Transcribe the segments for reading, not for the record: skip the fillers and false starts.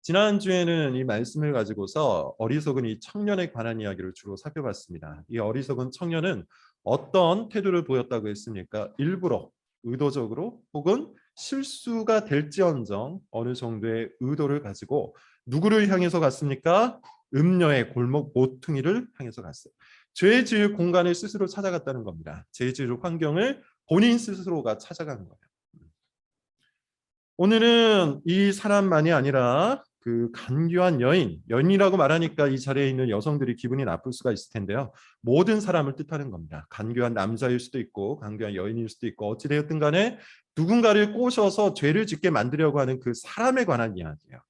지난주에는 이 말씀을 가지고서 어리석은 이 청년에 관한 이야기를 주로 살펴봤습니다. 이 어리석은 청년은 어떤 태도를 보였다고 했습니까? 일부러, 의도적으로 혹은 실수가 될지언정 어느 정도의 의도를 가지고 누구를 향해서 갔습니까? 음녀의 골목 모퉁이를 향해서 갔어요. 죄 지을 공간을 스스로 찾아갔다는 겁니다. 죄 지을 환경을 본인 스스로가 찾아간 거예요. 오늘은 이 사람만이 아니라 그 간교한 여인이라고 말하니까 이 자리에 있는 여성들이 기분이 나쁠 수가 있을 텐데요. 모든 사람을 뜻하는 겁니다. 간교한 남자일 수도 있고 간교한 여인일 수도 있고 어찌되었든 간에 누군가를 꼬셔서 죄를 짓게 만들려고 하는 그 사람에 관한 이야기예요.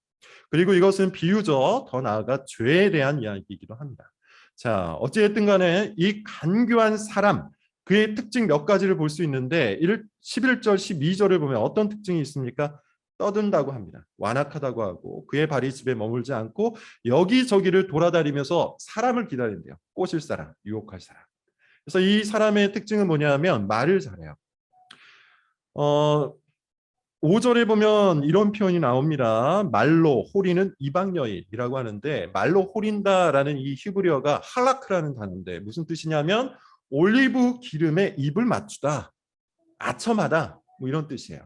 그리고 이것은 비유적, 더 나아가 죄에 대한 이야기이기도 합니다. 자, 어찌됐든 간에 이 간교한 사람, 그의 특징 몇 가지를 볼 수 있는데 11절, 12절을 보면 어떤 특징이 있습니까? 떠든다고 합니다. 완악하다고 하고 그의 발이 집에 머물지 않고 여기저기를 돌아다니면서 사람을 기다린대요. 꼬실 사람, 유혹할 사람. 그래서 이 사람의 특징은 뭐냐면 말을 잘해요. 5절에 보면 이런 표현이 나옵니다. 말로 호리는 이방 여인이라고 하는데 말로 호린다라는 이 히브리어가 할라크라는 단어인데 무슨 뜻이냐면 올리브 기름에 입을 맞추다, 아첨하다 뭐 이런 뜻이에요.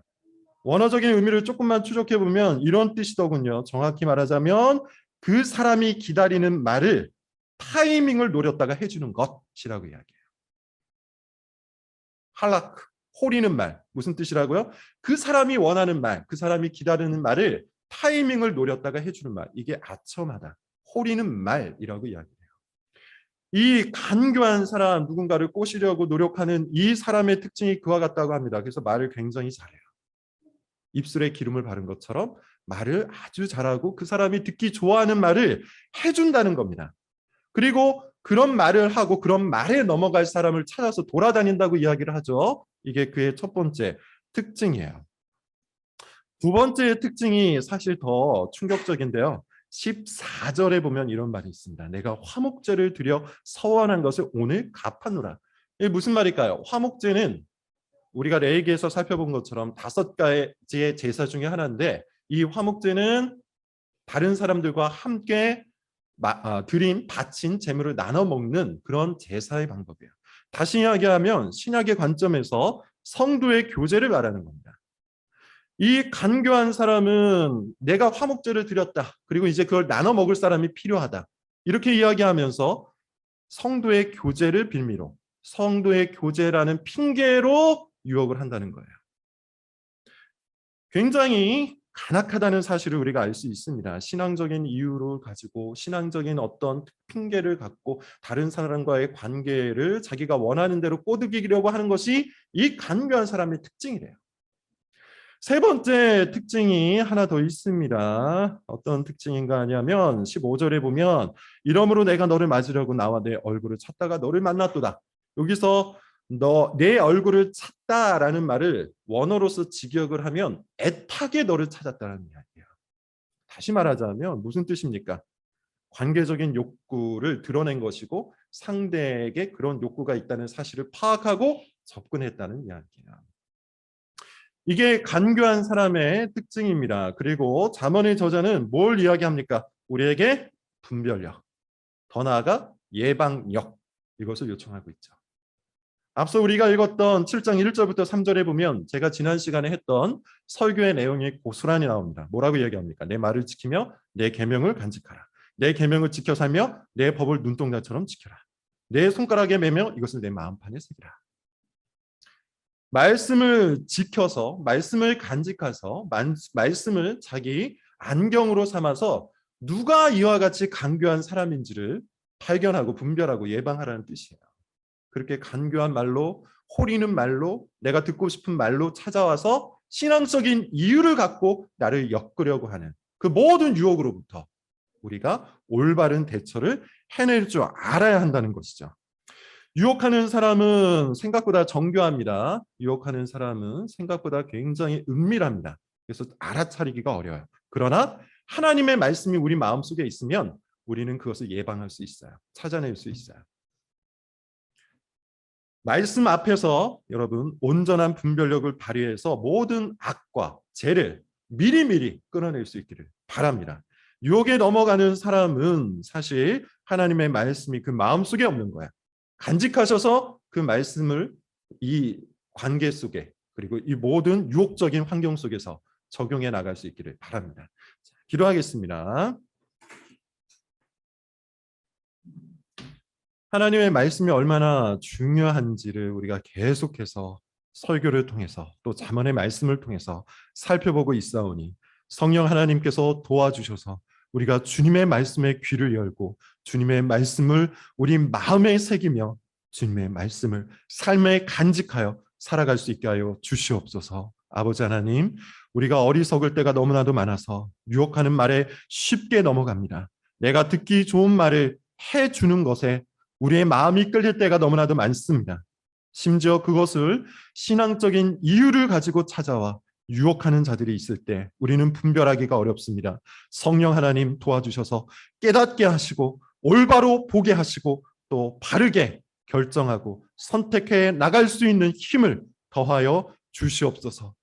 원어적인 의미를 조금만 추적해 보면 이런 뜻이더군요. 정확히 말하자면 그 사람이 기다리는 말을 타이밍을 노렸다가 해주는 것이라고 이야기해요. 할라크, 호리는 말. 무슨 뜻이라고요? 그 사람이 원하는 말, 그 사람이 기다리는 말을 타이밍을 노렸다가 해주는 말. 이게 아첨하다. 호리는 말이라고 이야기해요. 이 간교한 사람, 누군가를 꼬시려고 노력하는 이 사람의 특징이 그와 같다고 합니다. 그래서 말을 굉장히 잘해요. 입술에 기름을 바른 것처럼 말을 아주 잘하고 그 사람이 듣기 좋아하는 말을 해준다는 겁니다. 그리고 그런 말을 하고 그런 말에 넘어갈 사람을 찾아서 돌아다닌다고 이야기를 하죠. 이게 그의 첫 번째 특징이에요. 두 번째 특징이 사실 더 충격적인데요. 14절에 보면 이런 말이 있습니다. 내가 화목제를 드려 서원한 것을 오늘 갚았노라. 이게 무슨 말일까요? 화목제는 우리가 레위기에서 살펴본 것처럼 5가지의 제사 중에 하나인데 이 화목제는 다른 사람들과 함께 드린 바친 제물을 나눠 먹는 그런 제사의 방법이에요. 다시 이야기하면 신약의 관점에서 성도의 교제를 말하는 겁니다. 이 간교한 사람은 내가 화목제를 드렸다. 그리고 이제 그걸 나눠 먹을 사람이 필요하다. 이렇게 이야기하면서 성도의 교제를 빌미로 성도의 교제라는 핑계로 유혹을 한다는 거예요. 굉장히 간악하다는 사실을 우리가 알 수 있습니다. 신앙적인 이유를 가지고 신앙적인 어떤 핑계를 갖고 다른 사람과의 관계를 자기가 원하는 대로 꼬드기려고 하는 것이 이 간교한 사람의 특징이래요. 세 번째 특징이 하나 더 있습니다. 어떤 특징인가 하냐면 15절에 보면 이러므로 내가 너를 맞으려고 나와 내 얼굴을 찾다가 너를 만났도다. 여기서 내 얼굴을 찾다라는 말을 원어로서 직역을 하면 애타게 너를 찾았다는 이야기예요. 다시 말하자면 무슨 뜻입니까? 관계적인 욕구를 드러낸 것이고 상대에게 그런 욕구가 있다는 사실을 파악하고 접근했다는 이야기예요. 이게 간교한 사람의 특징입니다. 그리고 잠언의 저자는 뭘 이야기합니까? 우리에게 분별력, 더 나아가 예방력, 이것을 요청하고 있죠. 앞서 우리가 읽었던 7장 1절부터 3절에 보면 제가 지난 시간에 했던 설교의 내용이 고스란히 나옵니다. 뭐라고 이야기합니까? 내 말을 지키며 내 계명을 간직하라. 내 계명을 지켜 살며 내 법을 눈동자처럼 지켜라. 내 손가락에 매며 이것을 내 마음판에 새기라. 말씀을 지켜서 말씀을 간직해서 말씀을 자기 안경으로 삼아서 누가 이와 같이 간교한 사람인지를 발견하고 분별하고 예방하라는 뜻이에요. 그렇게 간교한 말로 호리는 말로 내가 듣고 싶은 말로 찾아와서 신앙적인 이유를 갖고 나를 엮으려고 하는 그 모든 유혹으로부터 우리가 올바른 대처를 해낼 줄 알아야 한다는 것이죠. 유혹하는 사람은 생각보다 정교합니다. 유혹하는 사람은 생각보다 굉장히 은밀합니다. 그래서 알아차리기가 어려워요. 그러나 하나님의 말씀이 우리 마음속에 있으면 우리는 그것을 예방할 수 있어요. 찾아낼 수 있어요. 말씀 앞에서 여러분 온전한 분별력을 발휘해서 모든 악과 죄를 미리미리 끊어낼 수 있기를 바랍니다. 유혹에 넘어가는 사람은 사실 하나님의 말씀이 그 마음속에 없는 거야. 간직하셔서 그 말씀을 이 관계 속에 그리고 이 모든 유혹적인 환경 속에서 적용해 나갈 수 있기를 바랍니다. 자, 기도하겠습니다. 하나님의 말씀이 얼마나 중요한지를 우리가 계속해서 설교를 통해서 또 잠언의 말씀을 통해서 살펴보고 있사오니 성령 하나님께서 도와주셔서 우리가 주님의 말씀에 귀를 열고 주님의 말씀을 우리 마음에 새기며 주님의 말씀을 삶에 간직하여 살아갈 수 있게 하여 주시옵소서. 아버지 하나님, 우리가 어리석을 때가 너무나도 많아서 유혹하는 말에 쉽게 넘어갑니다. 내가 듣기 좋은 말을 해주는 것에 우리의 마음이 끌릴 때가 너무나도 많습니다. 심지어 그것을 신앙적인 이유를 가지고 찾아와 유혹하는 자들이 있을 때 우리는 분별하기가 어렵습니다. 성령 하나님 도와주셔서 깨닫게 하시고 올바로 보게 하시고 또 바르게 결정하고 선택해 나갈 수 있는 힘을 더하여 주시옵소서.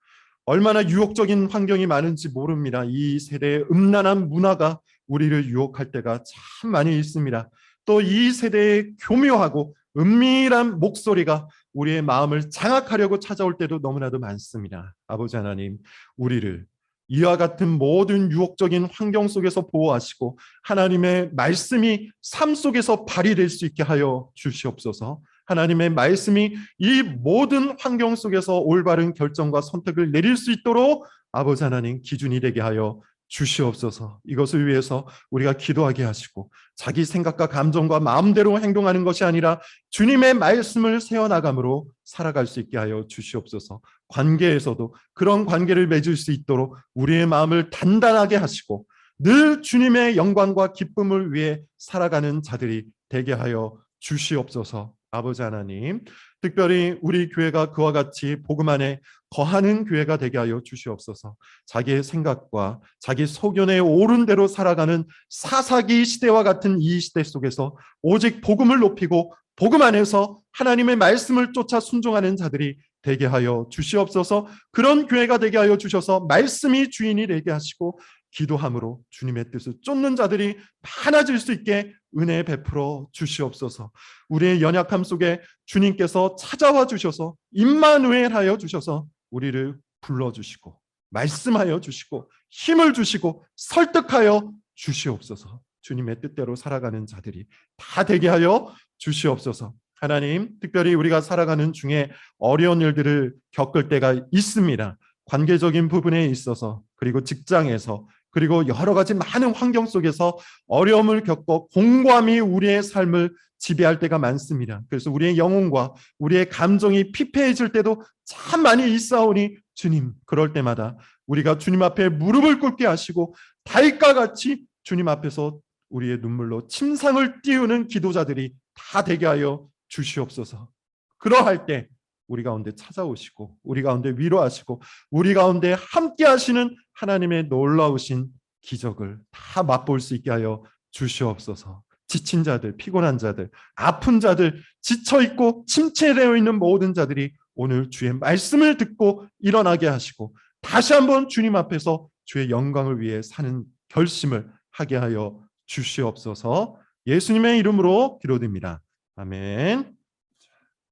얼마나 유혹적인 환경이 많은지 모릅니다. 이 세대의 음란한 문화가 우리를 유혹할 때가 참 많이 있습니다. 또 이 세대의 교묘하고 은밀한 목소리가 우리의 마음을 장악하려고 찾아올 때도 너무나도 많습니다. 아버지 하나님, 우리를 이와 같은 모든 유혹적인 환경 속에서 보호하시고 하나님의 말씀이 삶 속에서 발휘될 수 있게 하여 주시옵소서. 하나님의 말씀이 이 모든 환경 속에서 올바른 결정과 선택을 내릴 수 있도록 아버지 하나님 기준이 되게 하여 주시옵소서. 이것을 위해서 우리가 기도하게 하시고 자기 생각과 감정과 마음대로 행동하는 것이 아니라 주님의 말씀을 세워나감으로 살아갈 수 있게 하여 주시옵소서. 관계에서도 그런 관계를 맺을 수 있도록 우리의 마음을 단단하게 하시고 늘 주님의 영광과 기쁨을 위해 살아가는 자들이 되게 하여 주시옵소서. 아버지 하나님, 특별히 우리 교회가 그와 같이 복음 안에 거하는 교회가 되게 하여 주시옵소서. 자기의 생각과 자기 소견에 옳은 대로 살아가는 사사기 시대와 같은 이 시대 속에서 오직 복음을 높이고 복음 안에서 하나님의 말씀을 쫓아 순종하는 자들이 되게 하여 주시옵소서. 그런 교회가 되게 하여 주셔서 말씀이 주인이 되게 하시고 기도함으로 주님의 뜻을 쫓는 자들이 많아질 수 있게 은혜 베풀어 주시옵소서. 우리의 연약함 속에 주님께서 찾아와 주셔서 임마누엘 하여 주셔서 우리를 불러주시고 말씀하여 주시고 힘을 주시고 설득하여 주시옵소서. 주님의 뜻대로 살아가는 자들이 다 되게 하여 주시옵소서. 하나님, 특별히 우리가 살아가는 중에 어려운 일들을 겪을 때가 있습니다. 관계적인 부분에 있어서 그리고 직장에서 그리고 여러 가지 많은 환경 속에서 어려움을 겪고 공고함이 우리의 삶을 지배할 때가 많습니다. 그래서 우리의 영혼과 우리의 감정이 피폐해질 때도 참 많이 있사오니 주님, 그럴 때마다 우리가 주님 앞에 무릎을 꿇게 하시고 다윗과 같이 주님 앞에서 우리의 눈물로 침상을 띄우는 기도자들이 다 되게 하여 주시옵소서. 그러할 때 우리 가운데 찾아오시고 우리 가운데 위로하시고 우리 가운데 함께 하시는 하나님의 놀라우신 기적을 다 맛볼 수 있게 하여 주시옵소서. 지친 자들, 피곤한 자들, 아픈 자들, 지쳐있고 침체되어 있는 모든 자들이 오늘 주의 말씀을 듣고 일어나게 하시고 다시 한번 주님 앞에서 주의 영광을 위해 사는 결심을 하게 하여 주시옵소서. 예수님의 이름으로 기도드립니다. 아멘.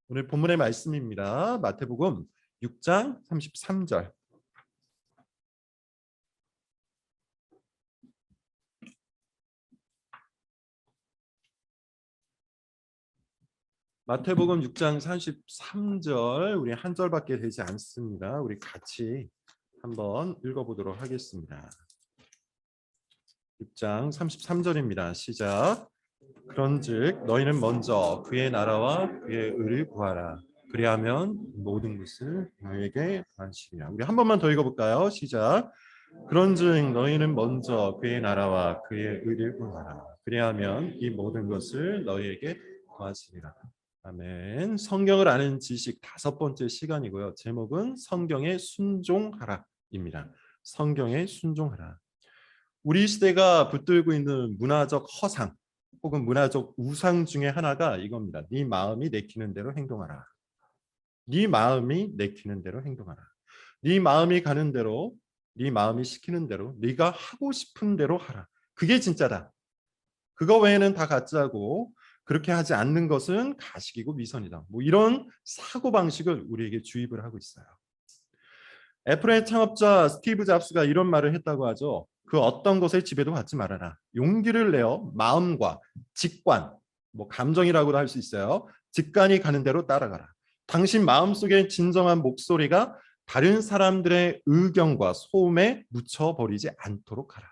오늘 본문의 말씀입니다. 마태복음 6장 33절. 마태복음 6장 33절, 우리 한 절밖에 되지 않습니다. 우리 같이 한번 읽어보도록 하겠습니다. 6장 33절입니다. 시작. 그런즉 너희는 먼저 그의 나라와 그의 의를 구하라. 그리하면 모든 것을 너희에게 더하시리라. 우리 한 번만 더 읽어볼까요? 시작. 그런즉 너희는 먼저 그의 나라와 그의 의를 구하라. 그리하면 이 모든 것을 너희에게 더하시리라. 아멘. 성경을 아는 지식 5번째 시간이고요. 제목은 성경에 순종하라입니다. 성경에 순종하라. 우리 시대가 붙들고 있는 문화적 허상 혹은 문화적 우상 중에 하나가 이겁니다. 네 마음이 내키는 대로 행동하라. 네 마음이 내키는 대로 행동하라. 네 마음이 가는 대로, 네 마음이 시키는 대로, 네가 하고 싶은 대로 하라. 그게 진짜다. 그거 외에는 다 가짜고 그렇게 하지 않는 것은 가식이고 위선이다. 뭐 이런 사고방식을 우리에게 주입을 하고 있어요. 애플의 창업자 스티브 잡스가 이런 말을 했다고 하죠. 그 어떤 것에 지배도 받지 말아라. 용기를 내어 마음과 직관, 뭐 감정이라고도 할 수 있어요. 직관이 가는 대로 따라가라. 당신 마음속의 진정한 목소리가 다른 사람들의 의견과 소음에 묻혀버리지 않도록 하라.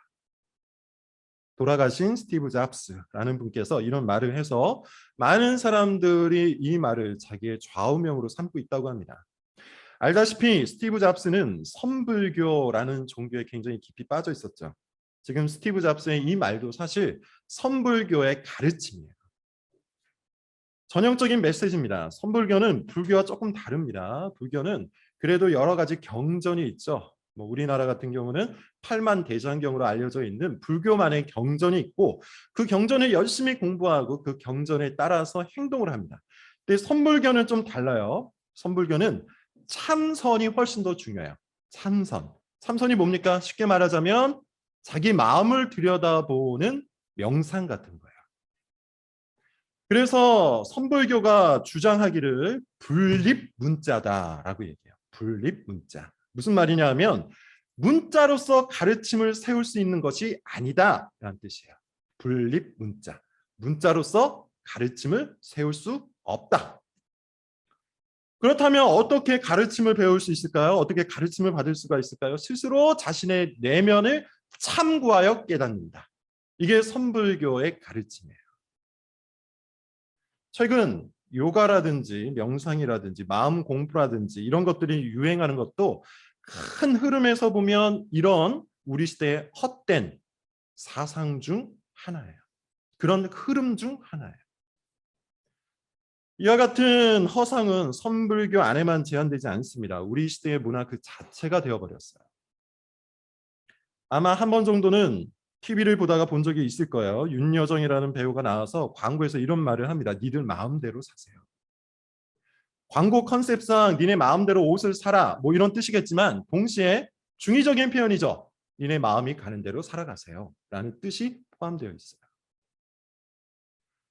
돌아가신 스티브 잡스라는 분께서 이런 말을 해서 많은 사람들이 이 말을 자기의 좌우명으로 삼고 있다고 합니다. 알다시피 스티브 잡스는 선불교라는 종교에 굉장히 깊이 빠져 있었죠. 지금 스티브 잡스의 이 말도 사실 선불교의 가르침이에요. 전형적인 메시지입니다. 선불교는 불교와 조금 다릅니다. 불교는 그래도 여러 가지 경전이 있죠. 뭐 우리나라 같은 경우는 팔만대장경으로 알려져 있는 불교만의 경전이 있고 그 경전을 열심히 공부하고 그 경전에 따라서 행동을 합니다. 근데 선불교는 좀 달라요. 선불교는 참선이 훨씬 더 중요해요. 참선. 참선이 뭡니까? 쉽게 말하자면 자기 마음을 들여다보는 명상 같은 거예요. 그래서 선불교가 주장하기를 분립문자다라고 얘기해요. 분립문자. 무슨 말이냐 하면 문자로서 가르침을 세울 수 있는 것이 아니다라는 뜻이에요. 분립문자. 문자로서 가르침을 세울 수 없다. 그렇다면 어떻게 가르침을 배울 수 있을까요? 어떻게 가르침을 받을 수가 있을까요? 스스로 자신의 내면을 참고하여 깨닫는다. 이게 선불교의 가르침이에요. 최근 요가라든지 명상이라든지 마음 공부라든지 이런 것들이 유행하는 것도 큰 흐름에서 보면 이런 우리 시대의 헛된 사상 중 하나예요. 그런 흐름 중 하나예요. 이와 같은 허상은 선불교 안에만 제한되지 않습니다. 우리 시대의 문화 그 자체가 되어버렸어요. 아마 한 번 정도는 TV를 보다가 본 적이 있을 거예요. 윤여정이라는 배우가 나와서 광고에서 이런 말을 합니다. 니들 마음대로 사세요. 광고 컨셉상 니네 마음대로 옷을 사라 뭐 이런 뜻이겠지만 동시에 중의적인 표현이죠. 니네 마음이 가는 대로 살아가세요 라는 뜻이 포함되어 있어요.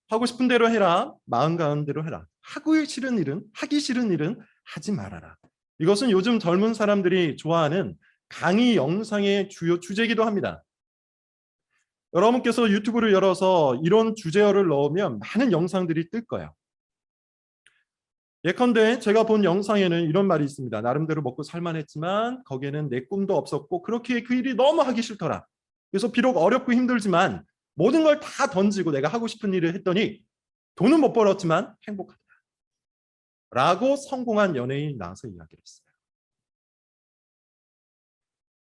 하고 싶은 대로 해라. 마음 가는 대로 해라. 하기 싫은 일은 하지 말아라. 이것은 요즘 젊은 사람들이 좋아하는 강의 영상의 주요 주제이기도 합니다. 여러분께서 유튜브를 열어서 이런 주제어를 넣으면 많은 영상들이 뜰 거예요. 예컨대 제가 본 영상에는 이런 말이 있습니다. 나름대로 먹고 살만했지만 거기에는 내 꿈도 없었고 그렇게 그 일이 너무 하기 싫더라. 그래서 비록 어렵고 힘들지만 모든 걸 다 던지고 내가 하고 싶은 일을 했더니 돈은 못 벌었지만 행복하더라. 라고 성공한 연예인이 나와서 이야기를 했어요.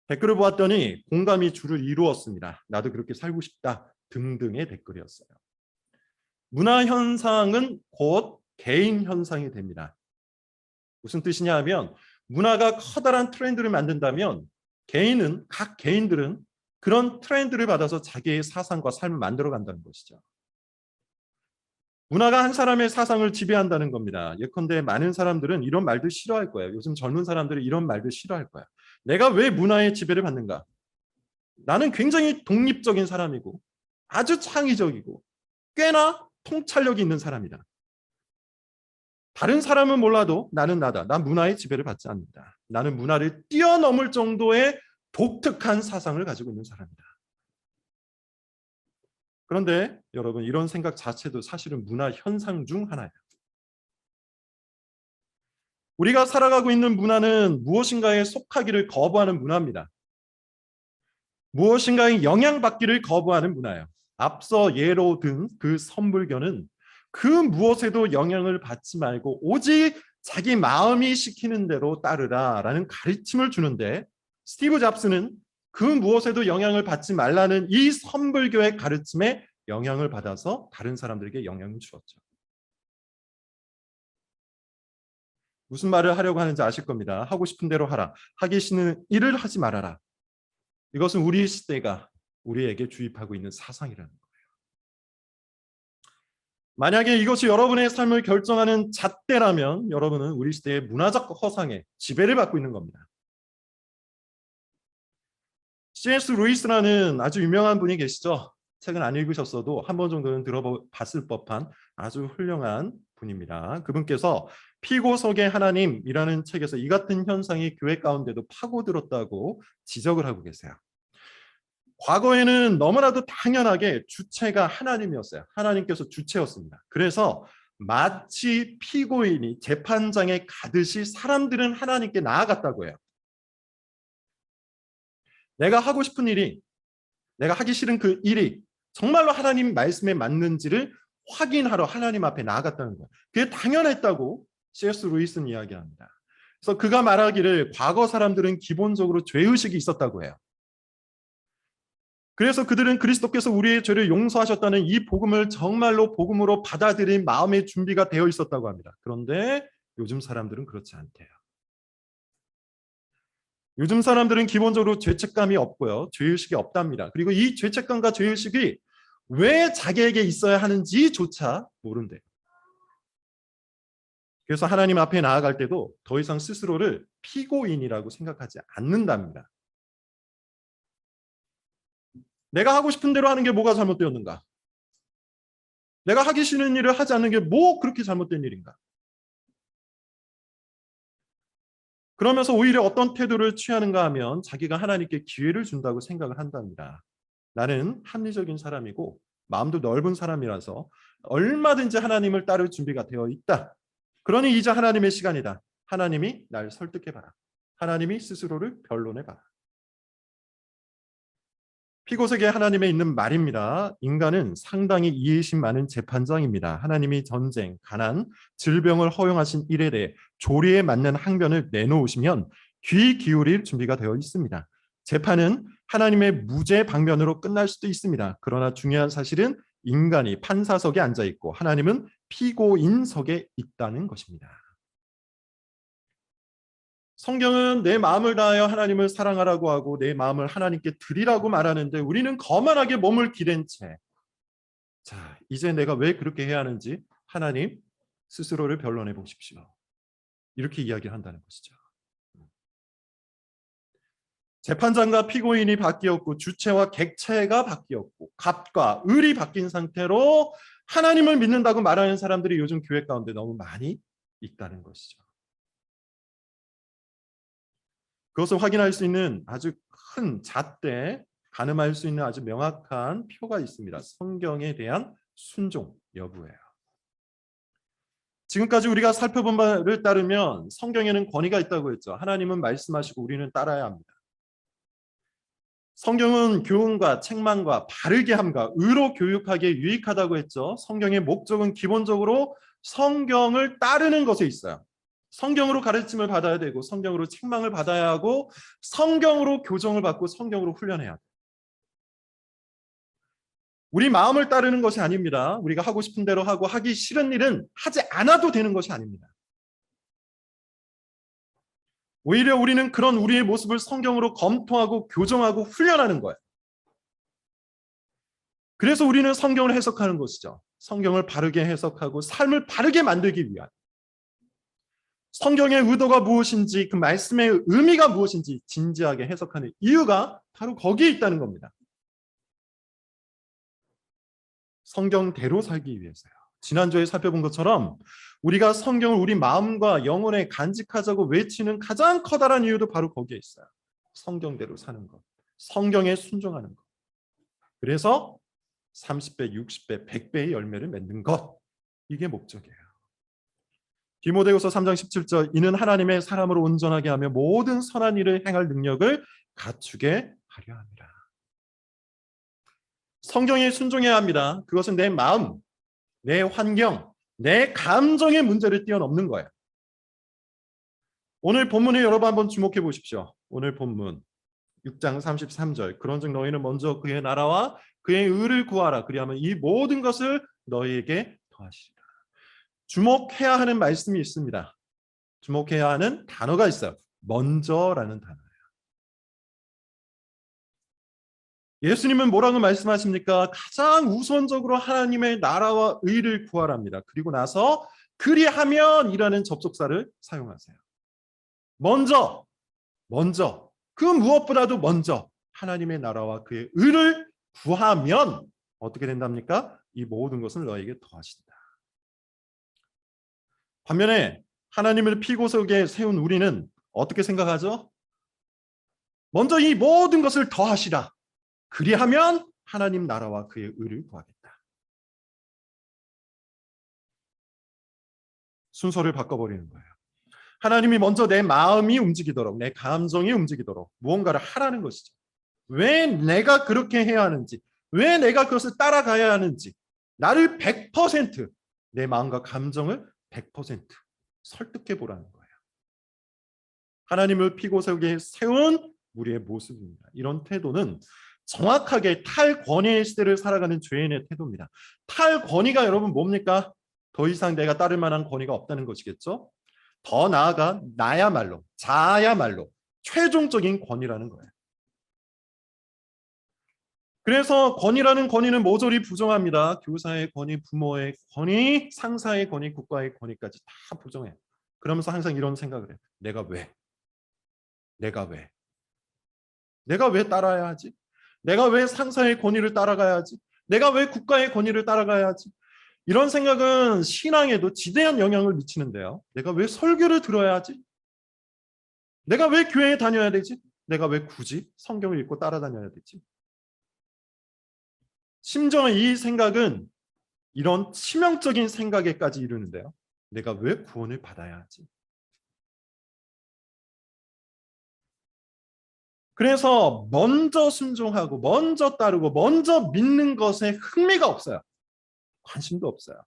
댓글을 보았더니 공감이 주를 이루었습니다. 나도 그렇게 살고 싶다 등등의 댓글이었어요. 문화 현상은 곧 개인 현상이 됩니다. 무슨 뜻이냐 하면 문화가 커다란 트렌드를 만든다면 각 개인들은 그런 트렌드를 받아서 자기의 사상과 삶을 만들어 간다는 것이죠. 문화가 한 사람의 사상을 지배한다는 겁니다. 예컨대 많은 사람들은 이런 말도 싫어할 거예요. 요즘 젊은 사람들은 이런 말도 싫어할 거야. 내가 왜 문화의 지배를 받는가? 나는 굉장히 독립적인 사람이고 아주 창의적이고 꽤나 통찰력이 있는 사람이다. 다른 사람은 몰라도 나는 나다. 난 문화의 지배를 받지 않는다. 나는 문화를 뛰어넘을 정도의 독특한 사상을 가지고 있는 사람이다. 그런데 여러분 이런 생각 자체도 사실은 문화 현상 중 하나예요. 우리가 살아가고 있는 문화는 무엇인가에 속하기를 거부하는 문화입니다. 무엇인가에 영향받기를 거부하는 문화예요. 앞서 예로 든 그 선불교는 그 무엇에도 영향을 받지 말고 오직 자기 마음이 시키는 대로 따르라라는 가르침을 주는데 스티브 잡스는 그 무엇에도 영향을 받지 말라는 이 선불교의 가르침에 영향을 받아서 다른 사람들에게 영향을 주었죠. 무슨 말을 하려고 하는지 아실 겁니다. 하고 싶은 대로 하라. 하기 싫은 일을 하지 말아라. 이것은 우리 시대가 우리에게 주입하고 있는 사상이라는 거예요. 만약에 이것이 여러분의 삶을 결정하는 잣대라면 여러분은 우리 시대의 문화적 허상에 지배를 받고 있는 겁니다. C.S. 루이스라는 아주 유명한 분이 계시죠. 책은 안 읽으셨어도 한 번 정도는 들어봤을 법한 아주 훌륭한 분입니다. 그분께서 피고 속의 하나님이라는 책에서 이 같은 현상이 교회 가운데도 파고들었다고 지적을 하고 계세요. 과거에는 너무나도 당연하게 주체가 하나님이었어요. 하나님께서 주체였습니다. 그래서 마치 피고인이 재판장에 가듯이 사람들은 하나님께 나아갔다고 해요. 내가 하고 싶은 일이, 내가 하기 싫은 그 일이 정말로 하나님 말씀에 맞는지를 확인하러 하나님 앞에 나아갔다는 거예요. 그게 당연했다고 C.S. 루이스는 이야기합니다. 그래서 그가 말하기를 과거 사람들은 기본적으로 죄의식이 있었다고 해요. 그래서 그들은 그리스도께서 우리의 죄를 용서하셨다는 이 복음을 정말로 복음으로 받아들인 마음의 준비가 되어 있었다고 합니다. 그런데 요즘 사람들은 그렇지 않대요. 요즘 사람들은 기본적으로 죄책감이 없고요. 죄의식이 없답니다. 그리고 이 죄책감과 죄의식이 왜 자기에게 있어야 하는지조차 모른대요. 그래서 하나님 앞에 나아갈 때도 더 이상 스스로를 피고인이라고 생각하지 않는답니다. 내가 하고 싶은 대로 하는 게 뭐가 잘못되었는가? 내가 하기 싫은 일을 하지 않는 게 뭐 그렇게 잘못된 일인가? 그러면서 오히려 어떤 태도를 취하는가 하면 자기가 하나님께 기회를 준다고 생각을 한답니다. 나는 합리적인 사람이고 마음도 넓은 사람이라서 얼마든지 하나님을 따를 준비가 되어 있다. 그러니 이제 하나님의 시간이다. 하나님이 날 설득해봐라. 하나님이 스스로를 변론해봐라. 피고색에 하나님의 있는 말입니다. 인간은 상당히 이해심 많은 재판장입니다. 하나님이 전쟁, 가난, 질병을 허용하신 일에 대해 조리에 맞는 항변을 내놓으시면 귀 기울일 준비가 되어 있습니다. 재판은 하나님의 무죄 방면으로 끝날 수도 있습니다. 그러나 중요한 사실은 인간이 판사석에 앉아 있고 하나님은 피고인석에 있다는 것입니다. 성경은 내 마음을 다하여 하나님을 사랑하라고 하고 내 마음을 하나님께 드리라고 말하는데 우리는 거만하게 몸을 기댄 채 자, 이제 내가 왜 그렇게 해야 하는지 하나님 스스로를 변론해 보십시오. 이렇게 이야기를 한다는 것이죠. 재판장과 피고인이 바뀌었고 주체와 객체가 바뀌었고 갑과 을이 바뀐 상태로 하나님을 믿는다고 말하는 사람들이 요즘 교회 가운데 너무 많이 있다는 것이죠. 그것을 확인할 수 있는 아주 큰 잣대, 가늠할 수 있는 아주 명확한 표가 있습니다. 성경에 대한 순종 여부예요. 지금까지 우리가 살펴본 바를 따르면 성경에는 권위가 있다고 했죠. 하나님은 말씀하시고 우리는 따라야 합니다. 성경은 교훈과 책망과 바르게 함과 의로 교육하기에 유익하다고 했죠. 성경의 목적은 기본적으로 성경을 따르는 것에 있어요. 성경으로 가르침을 받아야 되고 성경으로 책망을 받아야 하고 성경으로 교정을 받고 성경으로 훈련해야 돼요. 우리 마음을 따르는 것이 아닙니다. 우리가 하고 싶은 대로 하고 하기 싫은 일은 하지 않아도 되는 것이 아닙니다. 오히려 우리는 그런 우리의 모습을 성경으로 검토하고 교정하고 훈련하는 거예요. 그래서 우리는 성경을 해석하는 것이죠. 성경을 바르게 해석하고 삶을 바르게 만들기 위한 성경의 의도가 무엇인지 그 말씀의 의미가 무엇인지 진지하게 해석하는 이유가 바로 거기에 있다는 겁니다. 성경대로 살기 위해서요. 지난주에 살펴본 것처럼 우리가 성경을 우리 마음과 영혼에 간직하자고 외치는 가장 커다란 이유도 바로 거기에 있어요. 성경대로 사는 것, 성경에 순종하는 것. 그래서 30배, 60배, 100배의 열매를 맺는 것. 이게 목적이에요. 디모데후서 3장 17절 이는 하나님의 사람으로 온전하게 하며 모든 선한 일을 행할 능력을 갖추게 하려 합니다. 성경에 순종해야 합니다. 그것은 내 마음, 내 환경, 내 감정의 문제를 뛰어넘는 거예요. 오늘 본문에 여러분 한번 주목해 보십시오. 오늘 본문 6장 33절 그런즉 너희는 먼저 그의 나라와 그의 의를 구하라. 그리하면 이 모든 것을 너희에게 더하시리라. 주목해야 하는 말씀이 있습니다. 주목해야 하는 단어가 있어요. 먼저라는 단어예요. 예수님은 뭐라고 말씀하십니까? 가장 우선적으로 하나님의 나라와 의를 구하랍니다. 그리고 나서 그리하면 이라는 접속사를 사용하세요. 먼저 그 무엇보다도 먼저 하나님의 나라와 그의 의를 구하면 어떻게 된답니까? 이 모든 것을 너에게 더하신다. 반면에 하나님을 피고석에 세운 우리는 어떻게 생각하죠? 먼저 이 모든 것을 더하시라. 그리하면 하나님 나라와 그의 의를 구하겠다. 순서를 바꿔버리는 거예요. 하나님이 먼저 내 마음이 움직이도록, 내 감정이 움직이도록 무언가를 하라는 것이죠. 왜 내가 그렇게 해야 하는지, 왜 내가 그것을 따라가야 하는지, 나를 100%내 마음과 감정을 100% 설득해 보라는 거예요. 하나님을 피고석에 세운 우리의 모습입니다. 이런 태도는 정확하게 탈권위의 시대를 살아가는 죄인의 태도입니다. 탈권위가 여러분 뭡니까? 더 이상 내가 따를 만한 권위가 없다는 것이겠죠? 더 나아가 나야말로, 자야말로 최종적인 권위라는 거예요. 그래서 권위라는 권위는 모조리 부정합니다. 교사의 권위, 부모의 권위, 상사의 권위, 국가의 권위까지 다 부정해요. 그러면서 항상 이런 생각을 해요. 내가 왜? 내가 왜? 내가 왜 따라야 하지? 내가 왜 상사의 권위를 따라가야 하지? 내가 왜 국가의 권위를 따라가야 하지? 이런 생각은 신앙에도 지대한 영향을 미치는데요. 내가 왜 설교를 들어야 하지? 내가 왜 교회에 다녀야 되지? 내가 왜 굳이 성경을 읽고 따라다녀야 되지? 심지어 이 생각은 이런 치명적인 생각에까지 이르는데요. 내가 왜 구원을 받아야 하지? 그래서 먼저 순종하고 먼저 따르고 먼저 믿는 것에 흥미가 없어요. 관심도 없어요.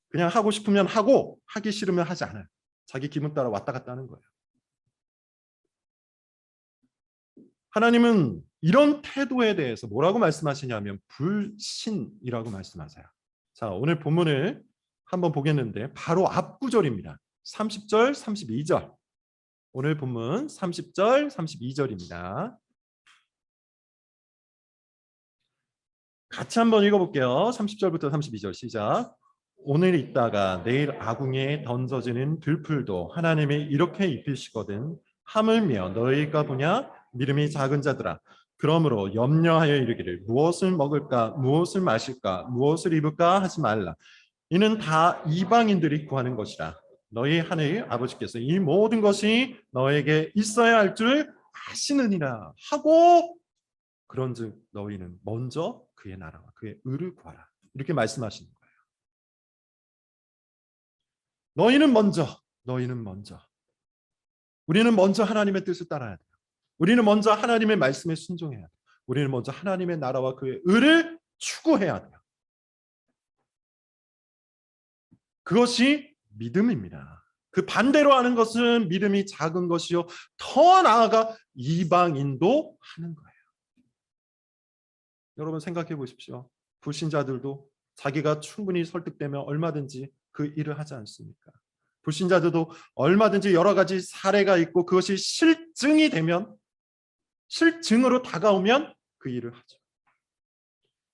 그냥 하고 싶으면 하고 하기 싫으면 하지 않아요. 자기 기분 따라 왔다 갔다 하는 거예요. 하나님은 이런 태도에 대해서 뭐라고 말씀하시냐면 불신이라고 말씀하세요. 자, 오늘 본문을 한번 보겠는데 바로 앞 구절입니다. 30절, 32절. 오늘 본문 30절, 32절입니다. 같이 한번 읽어볼게요. 30절부터 32절 시작. 오늘 있다가 내일 아궁이에 던져지는 들풀도 하나님이 이렇게 입히시거든. 하물며 너희가 보냐? 믿음이 작은 자들아. 그러므로 염려하여 이르기를 무엇을 먹을까? 무엇을 마실까? 무엇을 입을까? 하지 말라. 이는 다 이방인들이 구하는 것이라. 너희 하늘 아버지께서 이 모든 것이 너에게 있어야 할 줄 아시느니라 하고 그런즉 너희는 먼저 그의 나라와 그의 의를 구하라. 이렇게 말씀하시는 거예요. 너희는 먼저. 우리는 먼저 하나님의 뜻을 따라야 돼요. 우리는 먼저 하나님의 말씀에 순종해야 돼요. 우리는 먼저 하나님의 나라와 그의 의를 추구해야 돼요. 그것이 믿음입니다. 그 반대로 하는 것은 믿음이 작은 것이요. 더 나아가 이방인도 하는 거예요. 여러분 생각해 보십시오. 불신자들도 자기가 충분히 설득되면 얼마든지 그 일을 하지 않습니까? 불신자들도 얼마든지 여러 가지 사례가 있고 그것이 실증이 되면 실증으로 다가오면 그 일을 하죠.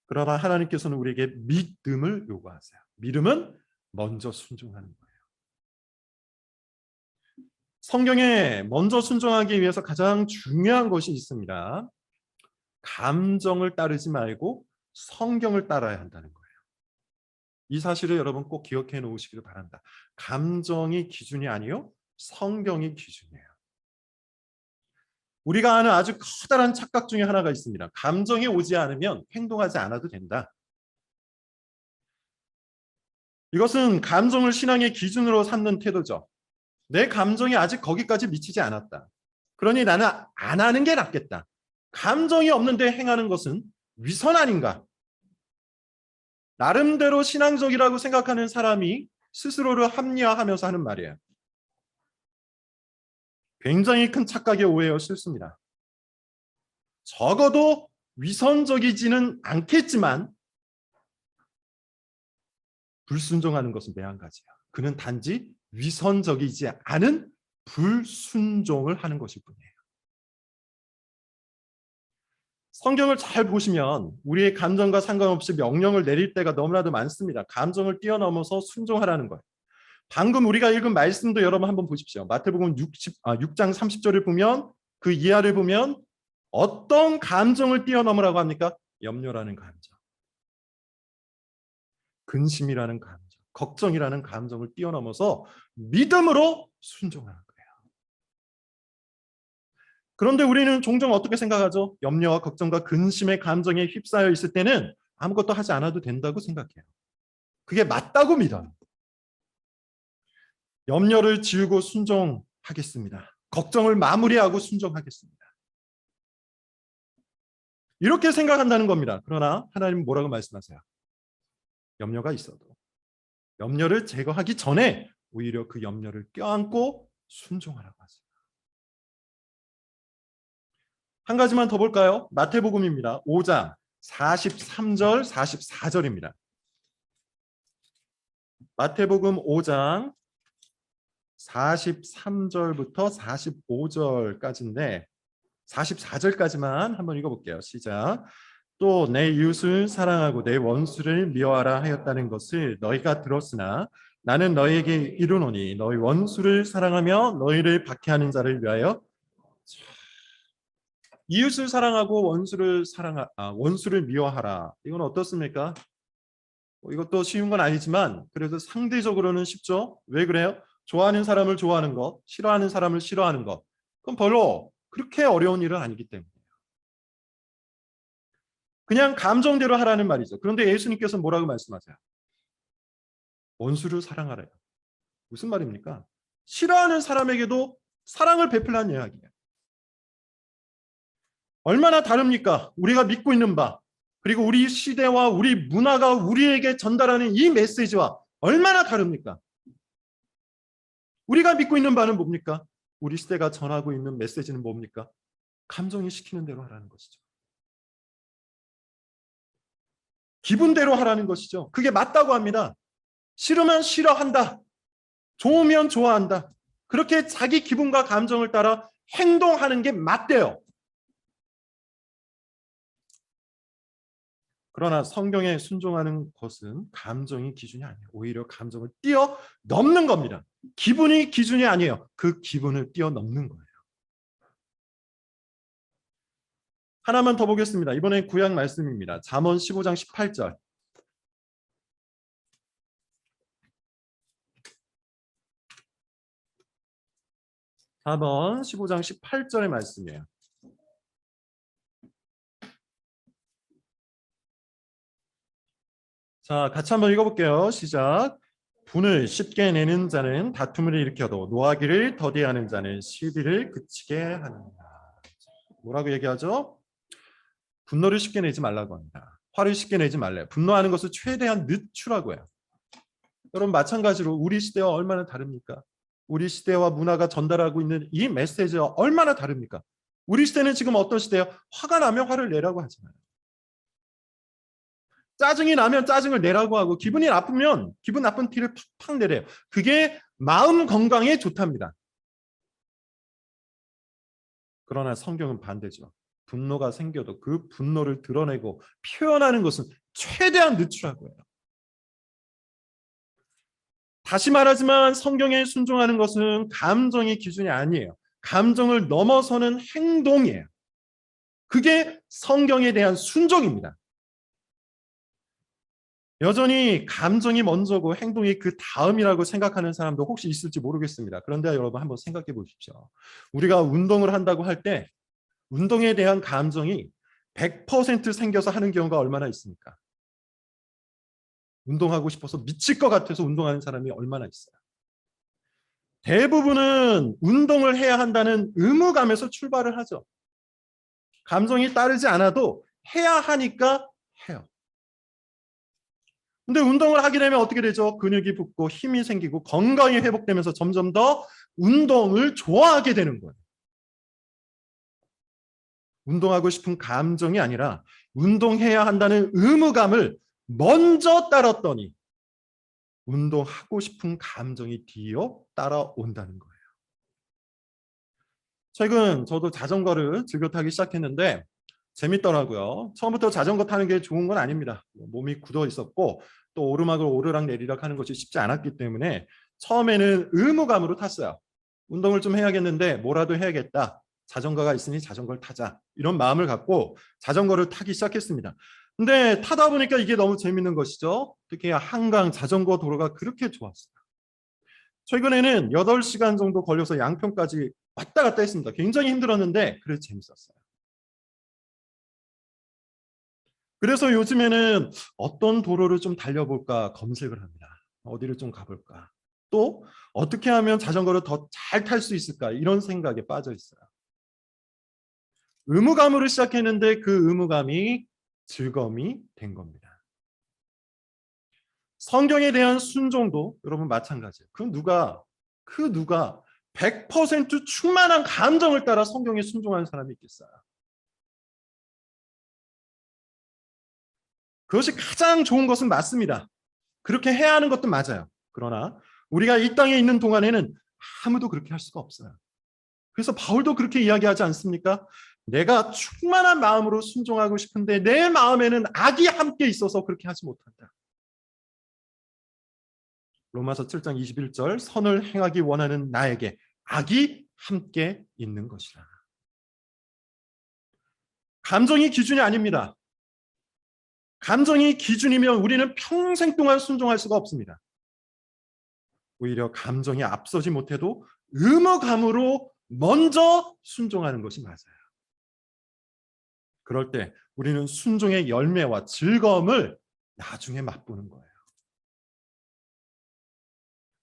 그러나 하나님께서는 우리에게 믿음을 요구하세요. 믿음은 먼저 순종하는 거예요. 성경에 먼저 순종하기 위해서 가장 중요한 것이 있습니다. 감정을 따르지 말고 성경을 따라야 한다는 거예요. 이 사실을 여러분 꼭 기억해 놓으시기를 바랍니다. 감정이 기준이 아니요, 성경이 기준이에요. 우리가 아는 아주 커다란 착각 중에 하나가 있습니다. 감정이 오지 않으면 행동하지 않아도 된다. 이것은 감정을 신앙의 기준으로 삼는 태도죠. 내 감정이 아직 거기까지 미치지 않았다. 그러니 나는 안 하는 게 낫겠다. 감정이 없는데 행하는 것은 위선 아닌가? 나름대로 신앙적이라고 생각하는 사람이 스스로를 합리화하면서 하는 말이에요. 굉장히 큰 착각의 오해여 싫습니다. 적어도 위선적이지는 않겠지만 불순종하는 것은 매한가지야. 그는 단지 위선적이지 않은 불순종을 하는 것일 뿐이에요. 성경을 잘 보시면 우리의 감정과 상관없이 명령을 내릴 때가 너무나도 많습니다. 감정을 뛰어넘어서 순종하라는 거예요. 방금 우리가 읽은 말씀도 여러분 한번 보십시오. 마태복음 6장 30절을 보면 그 이하를 보면 어떤 감정을 뛰어넘으라고 합니까? 염려라는 감정, 근심이라는 감정, 걱정이라는 감정을 뛰어넘어서 믿음으로 순종하는 거예요. 그런데 우리는 종종 어떻게 생각하죠? 염려와 걱정과 근심의 감정에 휩싸여 있을 때는 아무것도 하지 않아도 된다고 생각해요. 그게 맞다고 믿어요. 염려를 지우고 순종하겠습니다. 걱정을 마무리하고 순종하겠습니다. 이렇게 생각한다는 겁니다. 그러나 하나님은 뭐라고 말씀하세요? 염려가 있어도 염려를 제거하기 전에 오히려 그 염려를 껴안고 순종하라고 하세요. 한 가지만 더 볼까요? 마태복음입니다. 5장 43절 44절입니다. 마태복음 5장 43절부터 45절까지인데 44절까지만 한번 읽어볼게요. 시작. 또 내 이웃을 사랑하고 내 원수를 미워하라 하였다는 것을 너희가 들었으나 나는 너희에게 이르노니 너희 원수를 사랑하며 너희를 박해하는 자를 위하여 이웃을 사랑하고 원수를 미워하라. 이건 어떻습니까? 이것도 쉬운 건 아니지만 그래도 상대적으로는 쉽죠. 왜 그래요? 좋아하는 사람을 좋아하는 것, 싫어하는 사람을 싫어하는 것. 그건 별로 그렇게 어려운 일은 아니기 때문에. 그냥 감정대로 하라는 말이죠. 그런데 예수님께서 뭐라고 말씀하세요? 원수를 사랑하래요. 무슨 말입니까? 싫어하는 사람에게도 사랑을 베풀라는 이야기예요. 얼마나 다릅니까? 우리가 믿고 있는 바, 그리고 우리 시대와 우리 문화가 우리에게 전달하는 이 메시지와 얼마나 다릅니까? 우리가 믿고 있는 바는 뭡니까? 우리 시대가 전하고 있는 메시지는 뭡니까? 감정이 시키는 대로 하라는 것이죠. 기분대로 하라는 것이죠. 그게 맞다고 합니다. 싫으면 싫어한다. 좋으면 좋아한다. 그렇게 자기 기분과 감정을 따라 행동하는 게 맞대요. 그러나 성경에 순종하는 것은 감정이 기준이 아니에요. 오히려 감정을 뛰어넘는 겁니다. 기분이 기준이 아니에요. 그 기분을 뛰어넘는 거예요. 하나만 더 보겠습니다. 이번엔 구약 말씀입니다. 잠언 15장 18절. 잠언 15장 18절의 말씀이에요. 자, 같이 한번 읽어볼게요. 시작. 분을 쉽게 내는 자는 다툼을 일으켜도 노하기를 더디하는 자는 시비를 그치게 하는다. 뭐라고 얘기하죠? 분노를 쉽게 내지 말라고 합니다. 화를 쉽게 내지 말래요. 분노하는 것을 최대한 늦추라고 해요. 여러분 마찬가지로 우리 시대와 얼마나 다릅니까? 우리 시대와 문화가 전달하고 있는 이 메시지와 얼마나 다릅니까? 우리 시대는 지금 어떤 시대예요? 화가 나면 화를 내라고 하잖아요. 짜증이 나면 짜증을 내라고 하고 기분이 나쁘면 기분 나쁜 티를 팍팍 내래요. 그게 마음 건강에 좋답니다. 그러나 성경은 반대죠. 분노가 생겨도 그 분노를 드러내고 표현하는 것은 최대한 늦추라고 해요. 다시 말하지만 성경에 순종하는 것은 감정의 기준이 아니에요. 감정을 넘어서는 행동이에요. 그게 성경에 대한 순종입니다. 여전히 감정이 먼저고 행동이 그 다음이라고 생각하는 사람도 혹시 있을지 모르겠습니다. 그런데 여러분 한번 생각해 보십시오. 우리가 운동을 한다고 할 때 운동에 대한 감정이 100% 생겨서 하는 경우가 얼마나 있습니까? 운동하고 싶어서 미칠 것 같아서 운동하는 사람이 얼마나 있어요? 대부분은 운동을 해야 한다는 의무감에서 출발을 하죠. 감정이 따르지 않아도 해야 하니까 해요. 근데 운동을 하게 되면 어떻게 되죠? 근육이 붙고 힘이 생기고 건강이 회복되면서 점점 더 운동을 좋아하게 되는 거예요. 운동하고 싶은 감정이 아니라 운동해야 한다는 의무감을 먼저 따랐더니 운동하고 싶은 감정이 뒤이어 따라온다는 거예요. 최근 저도 자전거를 즐겨 타기 시작했는데 재밌더라고요. 처음부터 자전거 타는 게 좋은 건 아닙니다. 몸이 굳어 있었고 또 오르막을 오르락 내리락 하는 것이 쉽지 않았기 때문에 처음에는 의무감으로 탔어요. 운동을 좀 해야겠는데 뭐라도 해야겠다. 자전거가 있으니 자전거를 타자. 이런 마음을 갖고 자전거를 타기 시작했습니다. 근데 타다 보니까 이게 너무 재밌는 것이죠. 특히 한강 자전거 도로가 그렇게 좋았어요. 최근에는 8시간 정도 걸려서 양평까지 왔다 갔다 했습니다. 굉장히 힘들었는데 그래도 재밌었어요. 그래서 요즘에는 어떤 도로를 좀 달려볼까 검색을 합니다. 어디를 좀 가볼까. 또 어떻게 하면 자전거를 더 잘 탈 수 있을까 이런 생각에 빠져 있어요. 의무감으로 시작했는데 그 의무감이 즐거움이 된 겁니다. 성경에 대한 순종도 여러분 마찬가지예요. 그 누가 100% 충만한 감정을 따라 성경에 순종하는 사람이 있겠어요? 그것이 가장 좋은 것은 맞습니다. 그렇게 해야 하는 것도 맞아요. 그러나 우리가 이 땅에 있는 동안에는 아무도 그렇게 할 수가 없어요. 그래서 바울도 그렇게 이야기하지 않습니까? 내가 충만한 마음으로 순종하고 싶은데 내 마음에는 악이 함께 있어서 그렇게 하지 못한다. 로마서 7장 21절 선을 행하기 원하는 나에게 악이 함께 있는 것이라. 감정이 기준이 아닙니다. 감정이 기준이면 우리는 평생 동안 순종할 수가 없습니다. 오히려 감정이 앞서지 못해도 의무감으로 먼저 순종하는 것이 맞아요. 그럴 때 우리는 순종의 열매와 즐거움을 나중에 맛보는 거예요.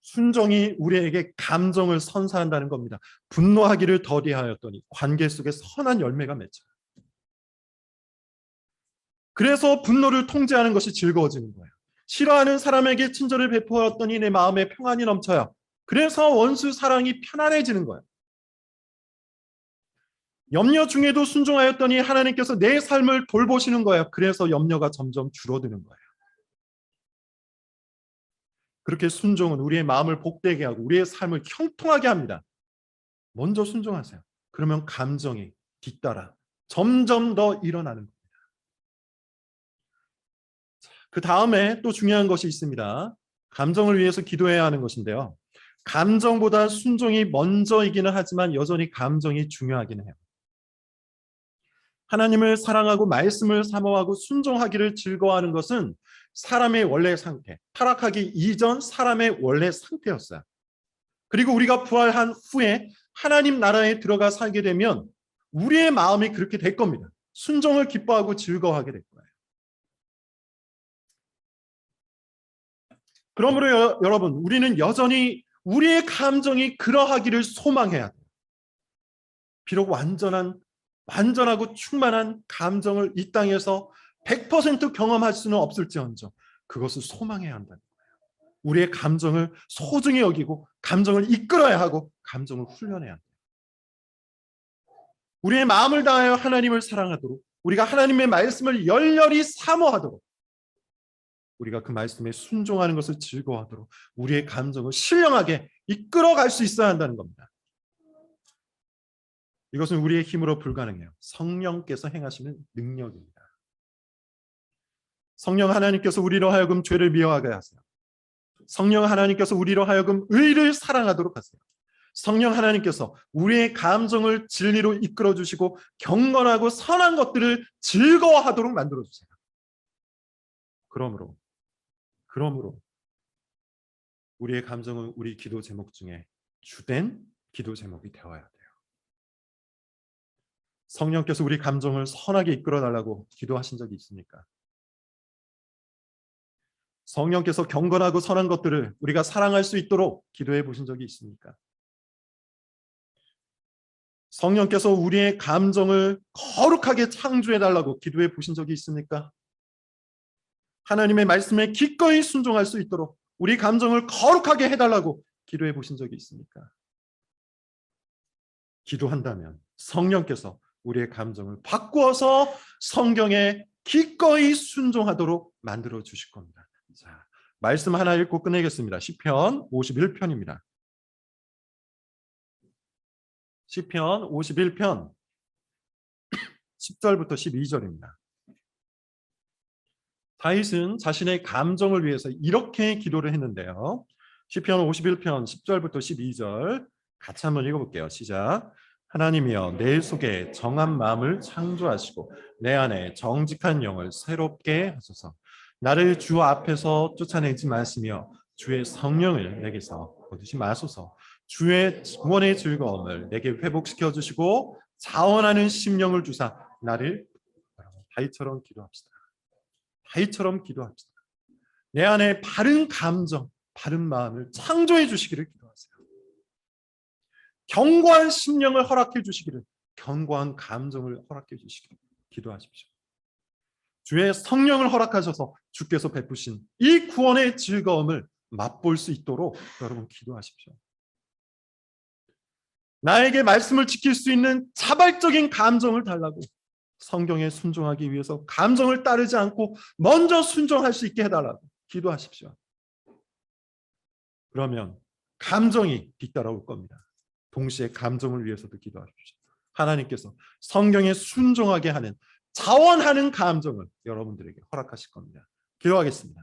순종이 우리에게 감정을 선사한다는 겁니다. 분노하기를 더디하였더니 관계 속에 선한 열매가 맺혀요. 그래서 분노를 통제하는 것이 즐거워지는 거예요. 싫어하는 사람에게 친절을 베푸었더니 내 마음에 평안이 넘쳐요. 그래서 원수 사랑이 편안해지는 거예요. 염려 중에도 순종하였더니 하나님께서 내 삶을 돌보시는 거예요. 그래서 염려가 점점 줄어드는 거예요. 그렇게 순종은 우리의 마음을 복되게 하고 우리의 삶을 형통하게 합니다. 먼저 순종하세요. 그러면 감정이 뒤따라 점점 더 일어나는 거예요. 그 다음에 또 중요한 것이 있습니다. 감정을 위해서 기도해야 하는 것인데요. 감정보다 순종이 먼저이기는 하지만 여전히 감정이 중요하긴 해요. 하나님을 사랑하고 말씀을 사모하고 순종하기를 즐거워하는 것은 사람의 원래 상태, 타락하기 이전 사람의 원래 상태였어요. 그리고 우리가 부활한 후에 하나님 나라에 들어가 살게 되면 우리의 마음이 그렇게 될 겁니다. 순종을 기뻐하고 즐거워하게 될 거예요. 그러므로 여러분, 우리는 여전히 우리의 감정이 그러하기를 소망해야 돼요. 비록 완전하고 충만한 감정을 이 땅에서 100% 경험할 수는 없을지언정 그것을 소망해야 한다는 거예요. 우리의 감정을 소중히 여기고 감정을 이끌어야 하고 감정을 훈련해야 합니다. 우리의 마음을 다하여 하나님을 사랑하도록 우리가 하나님의 말씀을 열렬히 사모하도록 우리가 그 말씀에 순종하는 것을 즐거워하도록 우리의 감정을 신령하게 이끌어갈 수 있어야 한다는 겁니다. 이것은 우리의 힘으로 불가능해요. 성령께서 행하시는 능력입니다. 성령 하나님께서 우리로 하여금 죄를 미워하게 하세요. 성령 하나님께서 우리로 하여금 의를 사랑하도록 하세요. 성령 하나님께서 우리의 감정을 진리로 이끌어주시고 경건하고 선한 것들을 즐거워하도록 만들어주세요. 그러므로 우리의 감정은 우리 기도 제목 중에 주된 기도 제목이 되어야 돼요. 성령께서 우리 감정을 선하게 이끌어달라고 기도하신 적이 있습니까? 성령께서 경건하고 선한 것들을 우리가 사랑할 수 있도록 기도해 보신 적이 있습니까? 성령께서 우리의 감정을 거룩하게 창조해달라고 기도해 보신 적이 있습니까? 하나님의 말씀에 기꺼이 순종할 수 있도록 우리 감정을 거룩하게 해달라고 기도해 보신 적이 있습니까? 기도한다면 성령께서 우리의 감정을 바꾸어서 성경에 기꺼이 순종하도록 만들어 주실 겁니다. 자, 말씀 하나 읽고 끝내겠습니다. 시편 51편입니다. 시편 51편 10절부터 12절입니다. 다윗은 자신의 감정을 위해서 이렇게 기도를 했는데요. 시편 51편 10절부터 12절 같이 한번 읽어볼게요. 시작. 하나님이여 내 속에 정한 마음을 창조하시고 내 안에 정직한 영을 새롭게 하소서. 나를 주 앞에서 쫓아내지 마시며 주의 성령을 내게서 거두지 마소서. 주의 구원의 즐거움을 내게 회복시켜 주시고 자원하는 심령을 주사 나를 다윗처럼 기도합시다. 다윗처럼 기도합시다. 내 안에 바른 감정, 바른 마음을 창조해 주시기를 기도하세요. 견고한 심령을 허락해 주시기를, 견고한 감정을 허락해 주시기를 기도하십시오. 주의 성령을 허락하셔서 주께서 베푸신 이 구원의 즐거움을 맛볼 수 있도록 여러분 기도하십시오. 나에게 말씀을 지킬 수 있는 자발적인 감정을 달라고, 성경에 순종하기 위해서 감정을 따르지 않고 먼저 순종할 수 있게 해달라고 기도하십시오. 그러면 감정이 뒤따라올 겁니다. 동시에 감정을 위해서도 기도하십시오. 하나님께서 성경에 순종하게 하는, 자원하는 감정을 여러분들에게 허락하실 겁니다. 기도하겠습니다.